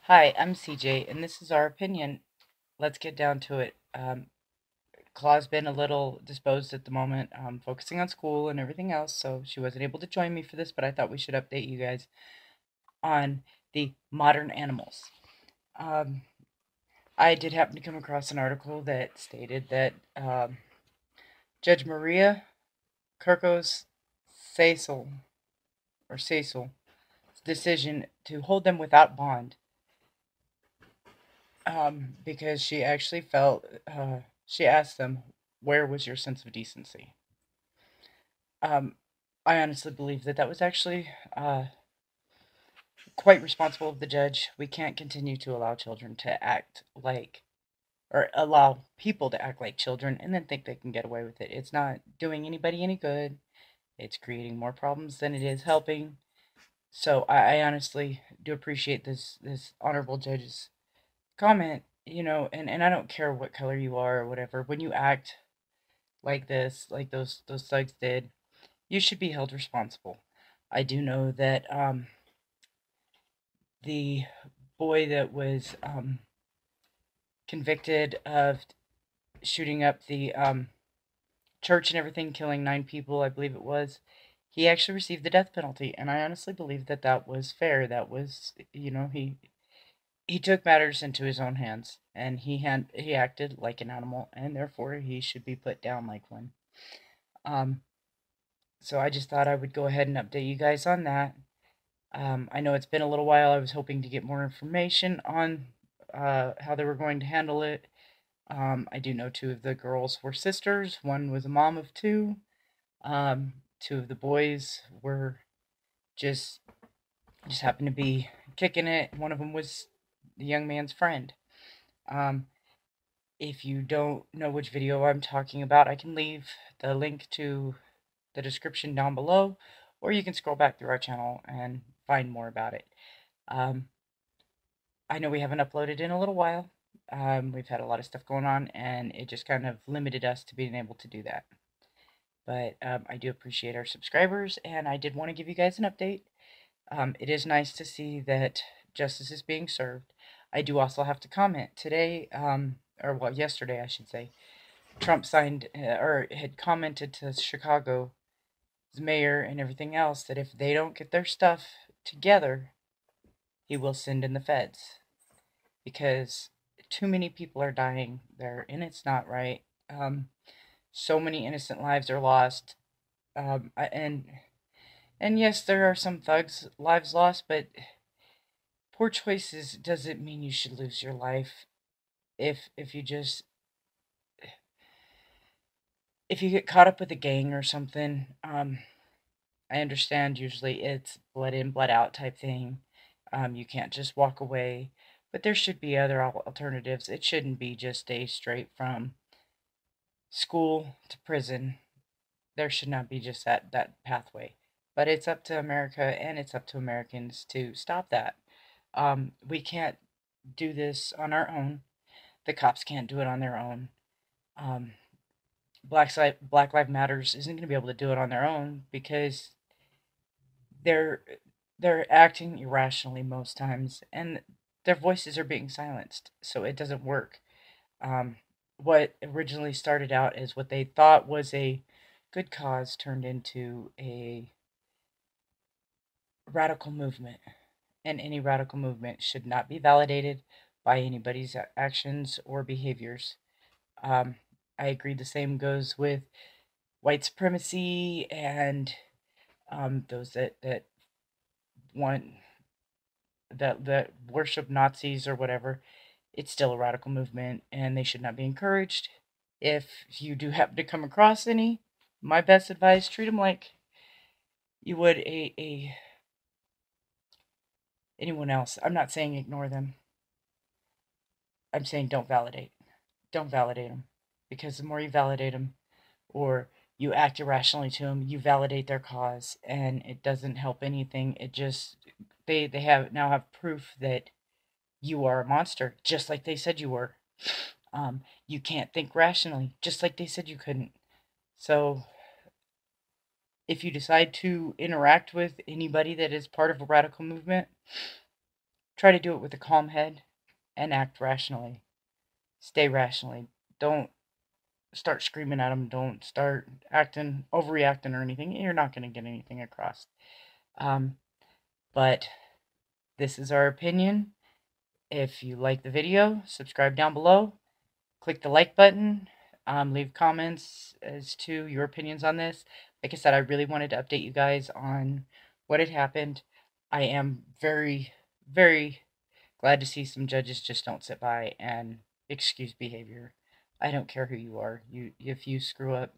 Hi, I'm CJ, and this is our opinion. Let's get down to it. Claw's been a little disposed at the moment, focusing on school and everything else, so she wasn't able to join me for this, but I thought we should update you guys on the modern animals. Um, I did happen to come across an article that stated that Judge Maria Kirkos Cecil, or Cecil's decision to hold them without bond, because she actually felt, she asked them, where was your sense of decency? Um, I honestly believe that that was actually quite responsible of the judge. We can't continue to allow children to act like, or allow people to act like children and then think they can get away with it. It's not doing anybody any good. It's creating more problems than it is helping. So I honestly do appreciate this honorable judge's comment. And I don't care what color you are or whatever. When you act like this, like those thugs did, you should be held responsible. I do know that the boy that was convicted of shooting up the church and everything, killing 9 people, I believe it was, he actually received the death penalty, and I honestly believe that that was fair. That was, he took matters into his own hands, and he acted like an animal, and therefore he should be put down like one. Um, so I just thought I would go ahead and update you guys on that. I know it's been a little while. I was hoping to get more information on how they were going to handle it. I do know two of the girls were sisters. One was a mom of two. Two of the boys were just just happened to be kicking it. One of them was the young man's friend. Um, if you don't know which video I'm talking about, I can leave the link to the description down below, or you can scroll back through our channel and find more about it. Um, I know we haven't uploaded in a little while. We've had a lot of stuff going on, and it just kind of limited us to being able to do that. But I do appreciate our subscribers, and I did want to give you guys an update. It is nice to see that justice is being served. I do also have to comment today, or well, yesterday, I should say. Trump signed or had commented to Chicago's mayor and everything else that if they don't get their stuff together, he will send in the feds, because too many people are dying there, and it's not right. So many innocent lives are lost, and yes, there are some thugs' lives lost, but poor choices doesn't mean you should lose your life. If you just if you get caught up with a gang or something, I understand usually it's blood in, blood out type thing. You can't just walk away, but there should be other alternatives. It shouldn't be just a straight from school to prison. There should not be just that pathway. But it's up to America and it's up to Americans to stop that. We can't do this on our own. The cops can't do it on their own. Um, Black Lives Matters isn't going to be able to do it on their own because they're they're acting irrationally most times, and their voices are being silenced, so it doesn't work. Um, what originally started out as what they thought was a good cause turned into a radical movement, and any radical movement should not be validated by anybody's actions or behaviors. Um, I agree. The same goes with white supremacy and those that want that worship Nazis or whatever. It's still a radical movement, and they should not be encouraged. If you do happen to come across any, my best advice: treat them like you would a anyone else. I'm not saying ignore them. I'm saying don't validate. Don't validate them, because the more you validate them, or you act irrationally to them, you validate their cause, and it doesn't help anything. It just they have now have proof that you are a monster, just like they said you were. You can't think rationally, just like they said you couldn't. So if you decide to interact with anybody that is part of a radical movement, try to do it with a calm head and act rationally. Stay rationally. Don't start screaming at them. Don't start acting, overreacting or anything. You're not going to get anything across. But this is our opinion. If you like the video, subscribe down below. Click the like button. Leave comments as to your opinions on this. Like I said, I really wanted to update you guys on what had happened. I am very, very glad to see some judges just don't sit by and excuse behavior. I don't care who you are. If you screw up,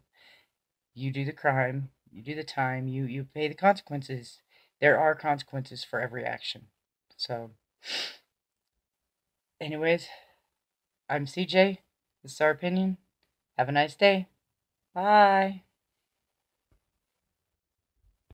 you do the crime, you do the time, you pay the consequences. There are consequences for every action. So, anyways, I'm CJ. This is our opinion. Have a nice day. Bye.